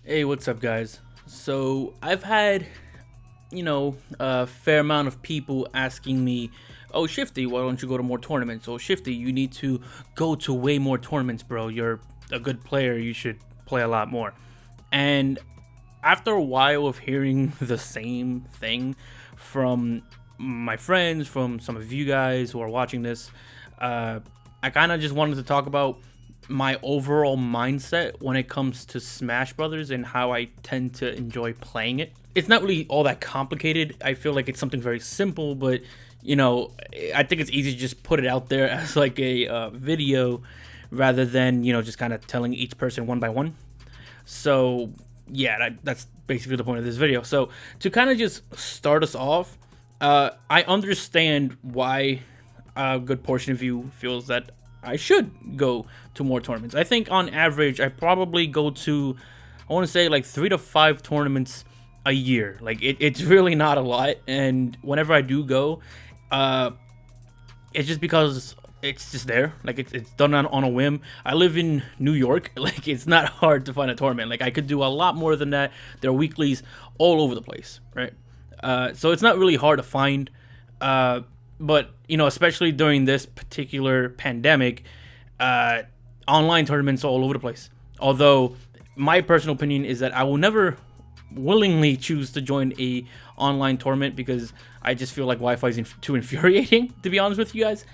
Hey, what's up, guys? So, I've had, a fair amount of people asking me, "Oh, Shifty, why don't you go to more tournaments? Oh, Shifty, you need to go to way more tournaments, bro. You're a good player. You should play a lot more." And after a while of hearing the same thing from my friends, from some of you guys who are watching this, I kind of just wanted to talk about my overall mindset when it comes to Smash Brothers and how I tend to enjoy playing it. It's not really all that complicated. I feel like it's something very simple, but I think it's easy to just put it out there as like a video rather than just kind of telling each person one by one. So yeah, that's basically the point of this video. So to kind of just start us off, I understand why a good portion of you feels that I should go to more tournaments. I think on average, I probably go to, I want to say like 3 to 5 tournaments a year. Like it's really not a lot. And whenever I do go, it's just because it's just there. Like it's done on a whim. I live in New York. Like it's not hard to find a tournament. Like I could do a lot more than that. There are weeklies all over the place, right? So it's not really hard to find. But especially during this particular pandemic, online tournaments are all over the place. Although my personal opinion is that I will never willingly choose to join a online tournament because I just feel like Wi-Fi is too infuriating, to be honest with you guys.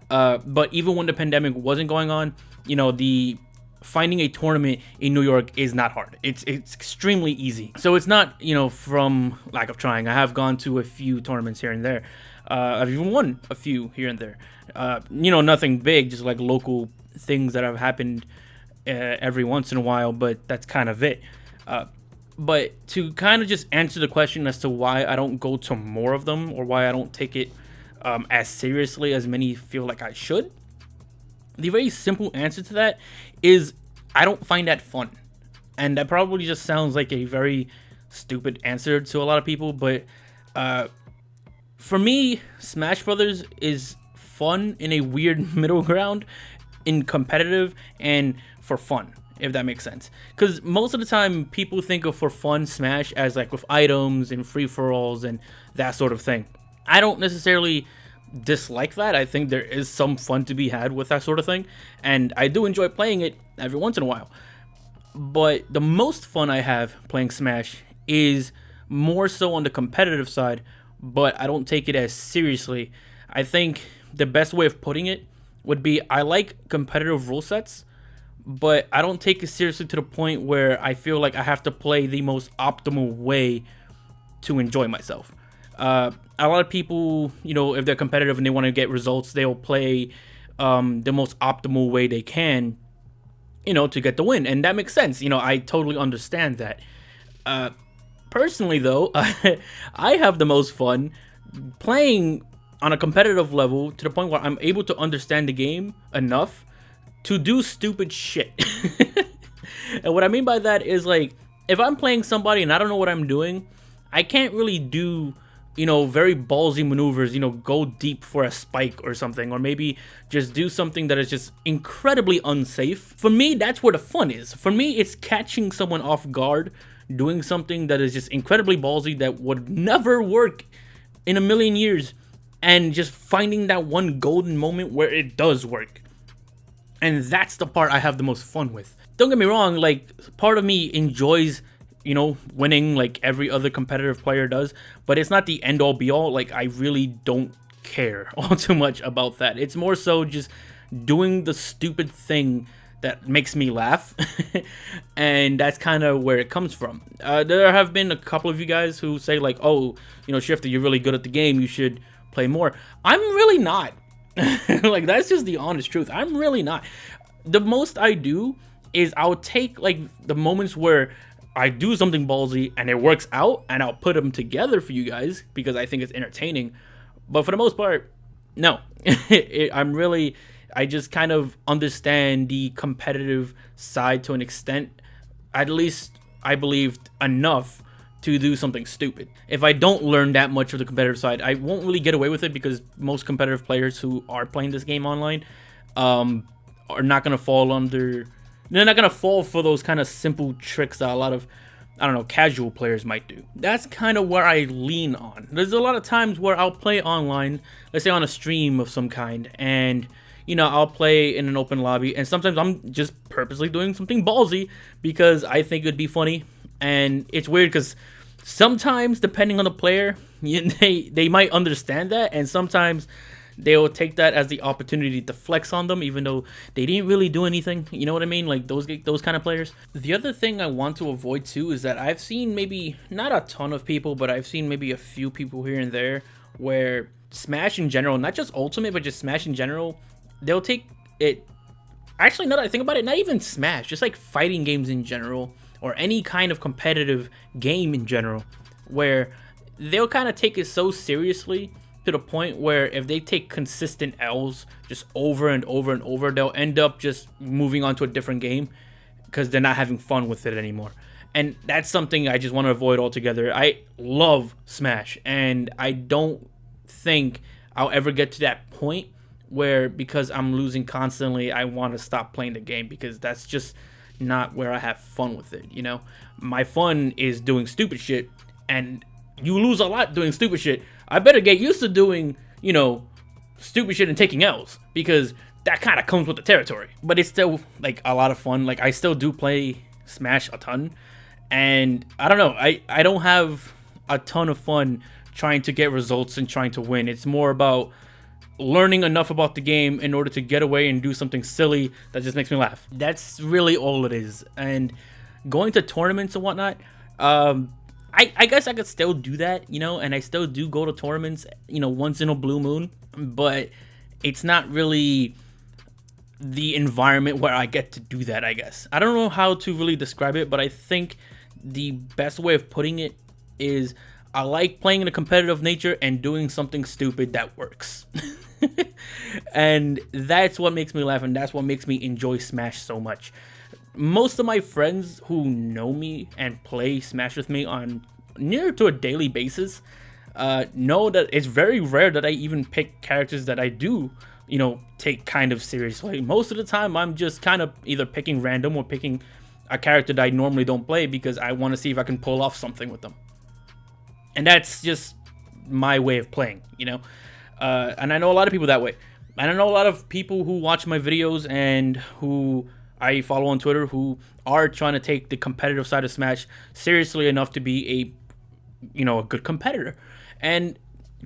But even when the pandemic wasn't going on, the finding a tournament in New York is not hard. It's extremely easy. So it's not from lack of trying. I have gone to a few tournaments here and there. I've even won a few here and there. Nothing big, just like local things that have happened every once in a while, but that's kind of it. But to kind of just answer the question as to why I don't go to more of them or why I don't take it as seriously as many feel like I should, the very simple answer to that is I don't find that fun. And that probably just sounds like a very stupid answer to a lot of people, but for me, Smash Brothers is fun in a weird middle ground in competitive and for fun, if that makes sense. Because most of the time, people think of for fun Smash as like with items and free-for-alls and that sort of thing. I don't necessarily dislike that. I think there is some fun to be had with that sort of thing, and I do enjoy playing it every once in a while. But the most fun I have playing Smash is more so on the competitive side, but I don't take it as seriously. I think the best way of putting it would be I like competitive rule sets, but I don't take it seriously to the point where I feel like I have to play the most optimal way to enjoy myself. A lot of people, if they're competitive and they want to get results, they'll play the most optimal way they can, to get the win. And that makes sense. I totally understand that. Personally, though, I have the most fun playing on a competitive level to the point where I'm able to understand the game enough to do stupid shit. And what I mean by that is, like, if I'm playing somebody and I don't know what I'm doing, I can't really do, very ballsy maneuvers, go deep for a spike or something, or maybe just do something that is just incredibly unsafe. For me, that's where the fun is. For me, it's catching someone off guard, doing something that is just incredibly ballsy that would never work in a million years, and just finding that one golden moment where it does work. And that's the part I have the most fun with. Don't get me wrong, like, part of me enjoys, winning like every other competitive player does, but it's not the end all be all. Like, I really don't care all too much about that. It's more so just doing the stupid thing that makes me laugh. And that's kind of where it comes from. There have been a couple of you guys who say like, oh, Shifter, you're really good at the game, you should play more. I'm really not. Like, that's just the honest truth. I'm really not. The most I do is I'll take like the moments where I do something ballsy and it works out, and I'll put them together for you guys because I think it's entertaining. But for the most part, no. I just kind of understand the competitive side to an extent. At least I believed enough to do something stupid. If I don't learn that much of the competitive side, I won't really get away with it because most competitive players who are playing this game online are not going to fall under... They're not going to fall for those kind of simple tricks that a lot of I don't know, casual players might do. That's kind of where I lean on. There's a lot of times where I'll play online, let's say on a stream of some kind, and I'll play in an open lobby, and sometimes I'm just purposely doing something ballsy because I think it'd be funny. And it's weird because sometimes, depending on the player, they might understand that, and sometimes they'll take that as the opportunity to flex on them, even though they didn't really do anything. You know what I mean? Like those kind of players. The other thing I want to avoid too is that I've seen maybe not a ton of people, but I've seen maybe a few people here and there where Smash in general, not just Ultimate, but just Smash in general, they'll take it. Actually, now that I think about it, not even Smash, just like fighting games in general, or any kind of competitive game in general, where they'll kind of take it so seriously to the point where if they take consistent L's just over and over and over, they'll end up just moving on to a different game because they're not having fun with it anymore. And that's something I just want to avoid altogether. I love Smash, and I don't think I'll ever get to that point where, because I'm losing constantly, I want to stop playing the game, because that's just not where I have fun with it. My fun is doing stupid shit, and you lose a lot doing stupid shit. I better get used to doing, stupid shit and taking L's, because that kind of comes with the territory. But it's still like a lot of fun. Like I still do play Smash a ton, and I don't know, I don't have a ton of fun trying to get results and trying to win. It's more about learning enough about the game in order to get away and do something silly that just makes me laugh. That's really all it is. And going to tournaments and whatnot, I guess I could still do that, and I still do go to tournaments, once in a blue moon, but it's not really the environment where I get to do that, I guess. I don't know how to really describe it, but I think the best way of putting it is I like playing in a competitive nature and doing something stupid that works. And that's what makes me laugh, and that's what makes me enjoy Smash so much. Most of my friends who know me and play Smash with me on near to a daily basis know that it's very rare that I even pick characters that I do, take kind of seriously. Most of the time, I'm just kind of either picking random or picking a character that I normally don't play because I want to see if I can pull off something with them. And that's just my way of playing, and I know a lot of people that way. And I know a lot of people who watch my videos and who I follow on Twitter who are trying to take the competitive side of Smash seriously enough to be a good competitor. And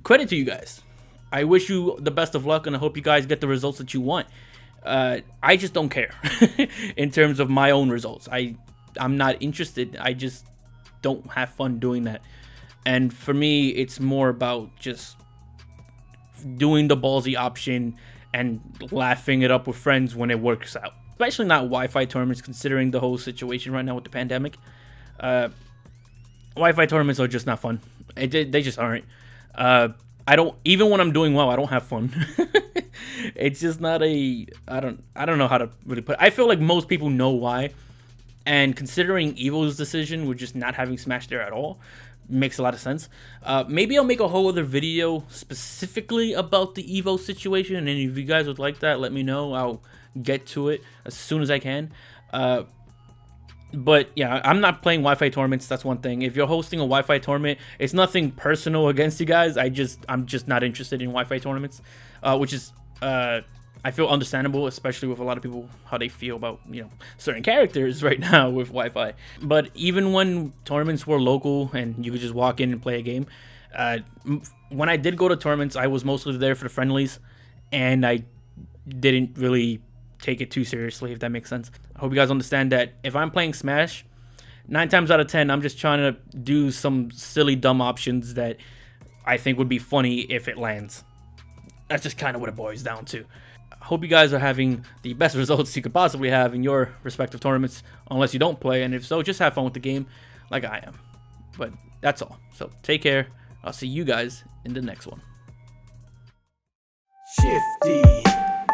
credit to you guys. I wish you the best of luck, and I hope you guys get the results that you want. I just don't care in terms of my own results. I'm not interested. I just don't have fun doing that. And for me, it's more about just doing the ballsy option and laughing it up with friends when it works out. Especially not Wi-Fi tournaments, considering the whole situation right now with the pandemic. Wi-Fi tournaments are just not fun. They just aren't. I don't, even when I'm doing well, I don't have fun. It's just not I don't know how to really put it. I feel like most people know why. And considering Evo's decision with just not having Smash there at all, makes a lot of sense. Maybe I'll make a whole other video specifically about the Evo situation, and if you guys would like that, let me know. I'll get to it as soon as I can. But yeah, I'm not playing Wi-Fi tournaments. That's one thing. If you're hosting a Wi-Fi tournament, it's nothing personal against you guys. I'm just not interested in Wi-Fi tournaments, which is I feel understandable, especially with a lot of people, how they feel about, certain characters right now with Wi-Fi. But even when tournaments were local and you could just walk in and play a game, when I did go to tournaments, I was mostly there for the friendlies, and I didn't really take it too seriously, if that makes sense. I hope you guys understand that if I'm playing Smash, 9 times out of 10, I'm just trying to do some silly, dumb options that I think would be funny if it lands. That's just kind of what it boils down to. I hope you guys are having the best results you could possibly have in your respective tournaments, unless you don't play, and if so, just have fun with the game like I am. But that's all. So take care. I'll see you guys in the next one. Shifty,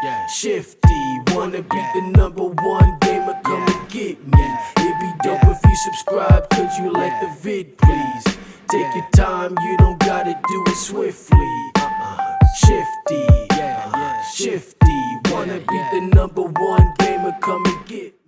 yeah, shifty. Wanna be the #1 gamer? Come and get me. It'd be dope if you subscribe. Could you like the vid, please? Take your time, you don't gotta do it swiftly. Shifty, shifty. Wanna be the #1 gamer? Come and get me.